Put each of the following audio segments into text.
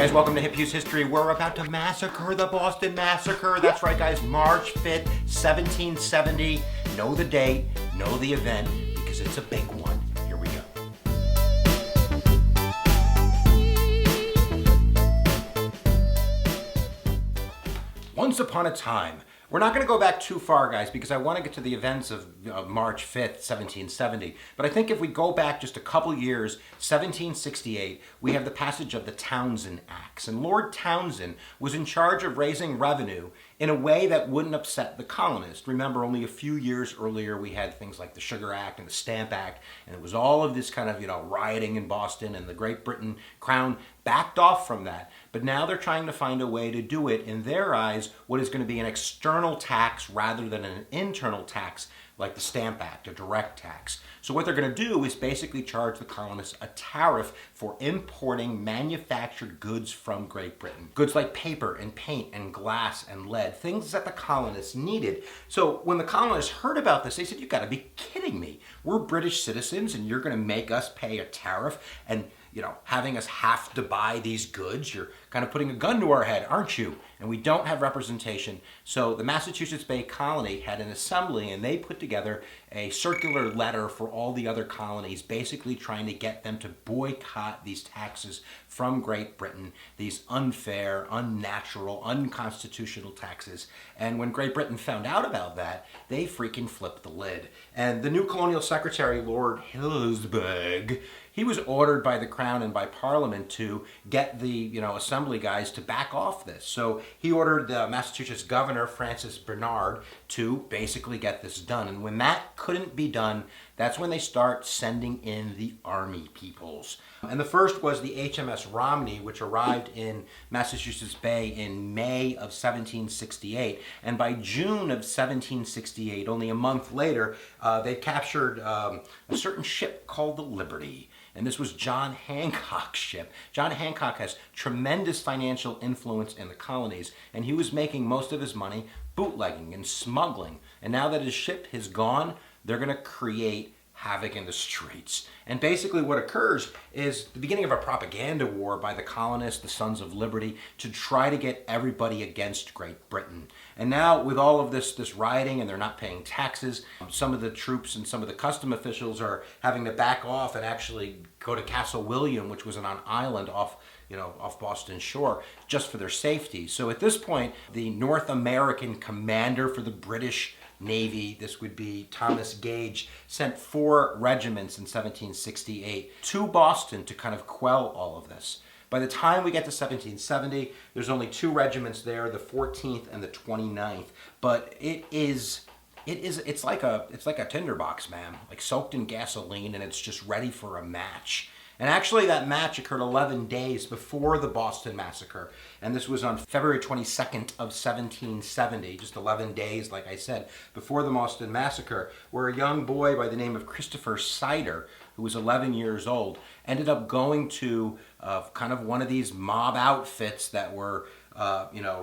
guys, welcome to HipHughes History. We're about to massacre the Boston Massacre. That's right, guys, March 5th, 1770. Know the date, know the event, because it's a big one. Here we go. Once upon a time, we're not going to go back too far, guys, because I want to get to the events of March 5th, 1770. But I think if we go back just a couple years, 1768, we have the passage of the Townshend Acts. And Lord Townshend was in charge of raising revenue in a way that wouldn't upset the colonists. Remember, only a few years earlier, we had things like the Sugar Act and the Stamp Act, and it was all of this kind of, rioting in Boston, and the Great Britain Crown backed off from that. But now they're trying to find a way to do it, in their eyes, what is going to be an external tax rather than an internal tax, like the Stamp Act, a direct tax. So what they're going to do is basically charge the colonists a tariff for importing manufactured goods from Great Britain. Goods like paper and paint and glass and lead, things that the colonists needed. So when the colonists heard about this, they said, "You've got to be kidding me. We're British citizens and you're going to make us pay a tariff and having us have to buy these goods. You're kind of putting a gun to our head, aren't you?" And we don't have representation. So the Massachusetts Bay Colony had an assembly, and they put together a circular letter for all the other colonies, basically trying to get them to boycott these taxes from Great Britain, these unfair, unnatural, unconstitutional taxes. And when Great Britain found out about that, they freaking flipped the lid. And the new colonial secretary, Lord Hughes, he was ordered by the Crown and by Parliament to get the assembly guys to back off this. So he ordered the Massachusetts governor, Francis Bernard, to basically get this done. And when that couldn't be done, that's when they start sending in the army peoples. And the first was the HMS Romney, which arrived in Massachusetts Bay in May of 1768. And by June of 1768, only a month later, they captured a certain ship called the Liberty. And this was John Hancock's ship. John Hancock has tremendous financial influence in the colonies, and he was making most of his money bootlegging and smuggling. And now that his ship is gone, they're going to create havoc in the streets. And basically what occurs is the beginning of a propaganda war by the colonists, the Sons of Liberty, to try to get everybody against Great Britain. And now with all of this rioting, and they're not paying taxes, some of the troops and some of the custom officials are having to back off and actually go to Castle William, which was on an island off Boston shore, just for their safety. So at this point, the North American commander for the British Navy, this would be Thomas Gage, sent 4 regiments in 1768 to Boston to kind of quell all of this. By the time we get to 1770, there's only 2 regiments there, the 14th and the 29th. But it's like a tinderbox, man, like soaked in gasoline, and it's just ready for a match. And actually that match occurred 11 days before the Boston Massacre. And this was on February 22nd of 1770, just 11 days, like I said, before the Boston Massacre, where a young boy by the name of Christopher Sider, who was 11 years old, ended up going to kind of one of these mob outfits that were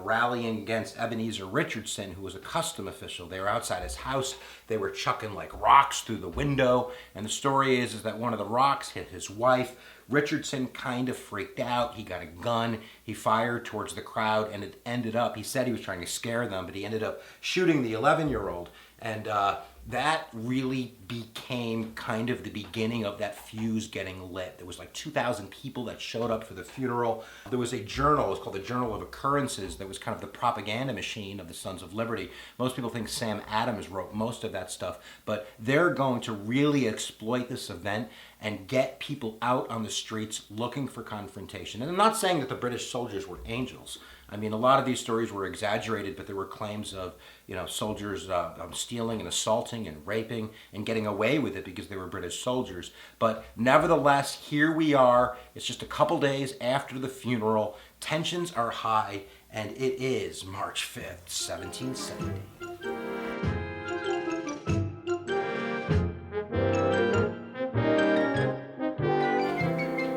rallying against Ebenezer Richardson, who was a custom official. They were outside his house. They were chucking like rocks through the window. And the story is that one of the rocks hit his wife. Richardson kind of freaked out. He got a gun. He fired towards the crowd, and it ended up, he said he was trying to scare them, but he ended up shooting the 11-year-old. And that really became kind of the beginning of that fuse getting lit. There was like 2,000 people that showed up for the funeral. There was a journal, it was called the Journal of Occurrences, that was kind of the propaganda machine of the Sons of Liberty. Most people think Sam Adams wrote most of that stuff, but they're going to really exploit this event and get people out on the streets looking for confrontation. And I'm not saying that the British soldiers were angels. I mean, a lot of these stories were exaggerated, but there were claims of, soldiers stealing and assaulting and raping and getting away with it because they were British soldiers. But nevertheless, here we are. It's just a couple days after the funeral. Tensions are high, and it is March 5th, 1770.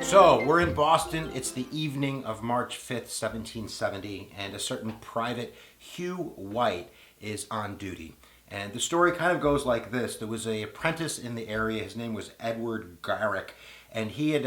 So we're in Boston. It's the evening of March 5th, 1770, and a certain Private Hugh White is on duty. And the story kind of goes like this. There was an apprentice in the area. His name was Edward Garrick, and he had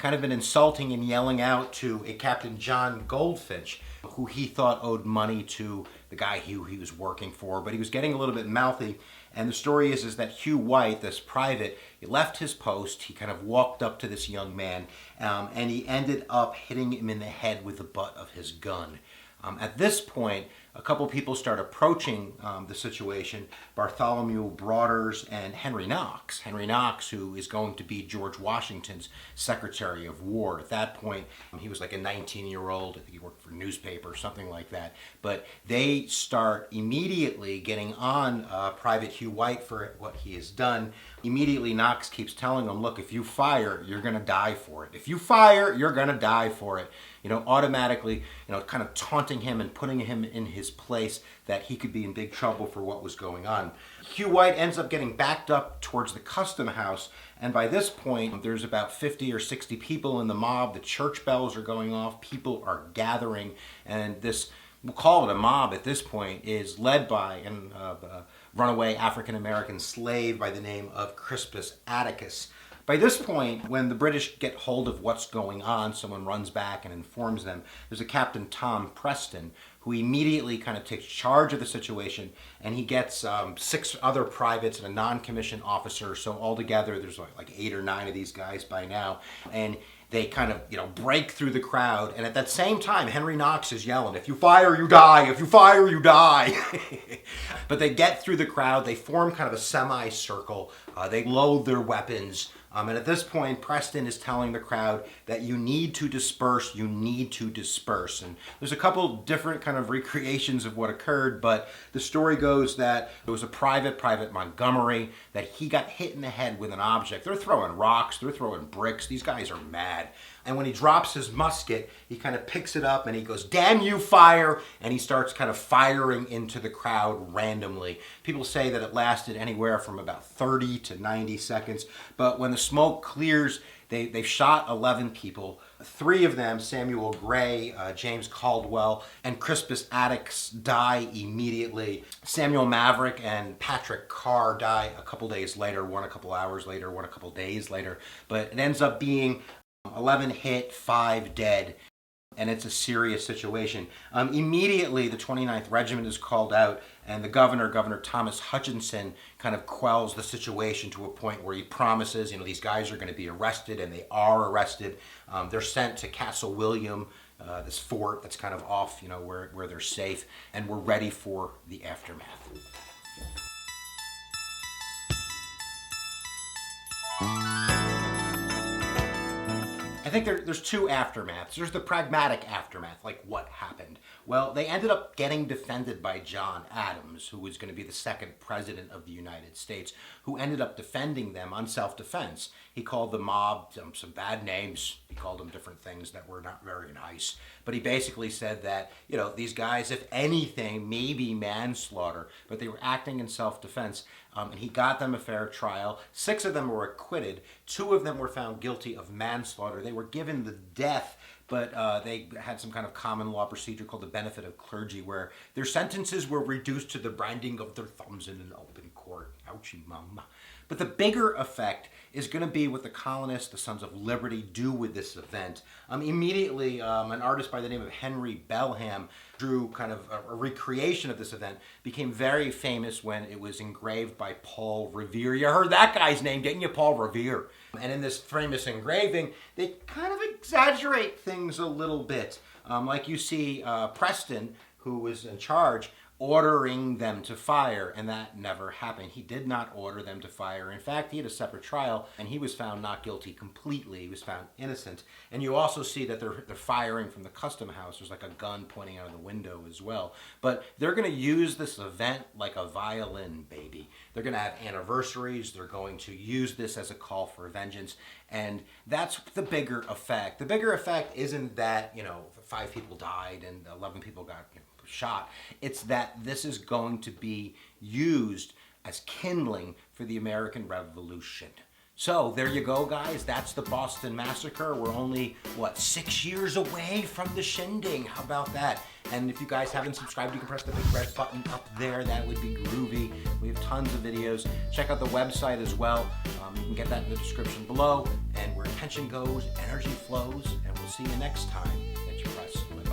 kind of been insulting and yelling out to a Captain John Goldfinch, who he thought owed money to the guy who he was working for, but he was getting a little bit mouthy. And the story is that Hugh White, this private, he left his post, he kind of walked up to this young man, and he ended up hitting him in the head with the butt of his gun. At this point, a couple people start approaching the situation, Bartholomew Broaders and Henry Knox. Henry Knox, who is going to be George Washington's Secretary of War. At that point, he was like a 19-year-old. I think he worked for a newspaper or something like that. But they start immediately getting on Private Hugh White for what he has done. Immediately, Knox keeps telling him, look, if you fire, you're going to die for it. If you fire, you're going to die for it. Automatically, kind of taunting him and putting him in his place that he could be in big trouble for what was going on. Hugh White ends up getting backed up towards the custom house, and by this point, there's about 50 or 60 people in the mob. The church bells are going off, people are gathering, and this, we'll call it a mob at this point, is led by a runaway African-American slave by the name of Crispus Attucks. By this point, when the British get hold of what's going on, someone runs back and informs them. There's a Captain Tom Preston who immediately kind of takes charge of the situation, and he gets 6 other privates and a non-commissioned officer. So altogether, there's like 8 or 9 of these guys by now, and they kind of, break through the crowd. And at that same time, Henry Knox is yelling, if you fire, you die. If you fire, you die. But they get through the crowd. They form kind of a semicircle. They load their weapons. And at this point, Preston is telling the crowd that you need to disperse, you need to disperse. And there's a couple different kind of recreations of what occurred, but the story goes that there was a Private Montgomery, that he got hit in the head with an object. They're throwing rocks, they're throwing bricks, these guys are mad. And when he drops his musket, he kind of picks it up and he goes, damn you, fire! And he starts kind of firing into the crowd randomly. People say that it lasted anywhere from about 30 to 90 seconds. But when the smoke clears, they've shot 11 people. 3 of them, Samuel Gray, James Caldwell, and Crispus Attucks, die immediately. Samuel Maverick and Patrick Carr die a couple days later, one a couple hours later, one a couple days later. But it ends up being 11 hit, 5 dead, and it's a serious situation. Immediately, the 29th Regiment is called out, and the Governor Thomas Hutchinson, kind of quells the situation to a point where he promises, these guys are going to be arrested, and they are arrested. They're sent to Castle William, this fort that's kind of off, where they're safe, and we're ready for the aftermath. I think there's 2 aftermaths. There's the pragmatic aftermath, like what happened. Well, they ended up getting defended by John Adams, who was going to be the 2nd president of the United States, who ended up defending them on self-defense. He called the mob some bad names. He called them different things that were not very nice. But he basically said that, these guys, if anything, maybe manslaughter, but they were acting in self-defense. And he got them a fair trial. 6 of them were acquitted. 2 of them were found guilty of manslaughter. They were given the death, but they had some kind of common law procedure called the benefit of clergy, where their sentences were reduced to the branding of their thumbs in an open court. Ouchie mum. But the bigger effect is going to be what the colonists, the Sons of Liberty, do with this event. Immediately, an artist by the name of Henry Belham drew kind of a recreation of this event, became very famous when it was engraved by Paul Revere. You heard that guy's name, didn't you? Paul Revere. And in this famous engraving, they kind of exaggerate things a little bit. Like you see Preston, who was in charge, ordering them to fire, and that never happened. He did not order them to fire. In fact, he had a separate trial, and he was found not guilty completely. He was found innocent. And you also see that they're firing from the custom house. There's like a gun pointing out of the window as well. But they're going to use this event like a violin, baby. They're going to have anniversaries. They're going to use this as a call for vengeance. And that's the bigger effect. The bigger effect isn't that, 5 people died and 11 people got shot. It's that this is going to be used as kindling for the American Revolution. So there you go, guys. That's the Boston Massacre. We're only, 6 years away from the shindig. How about that? And if you guys haven't subscribed, you can press the big red button up there. That would be groovy. We have tons of videos. Check out the website as well. You can get that in the description below. And we're attention goes, energy flows, and we'll see you next time that you press record.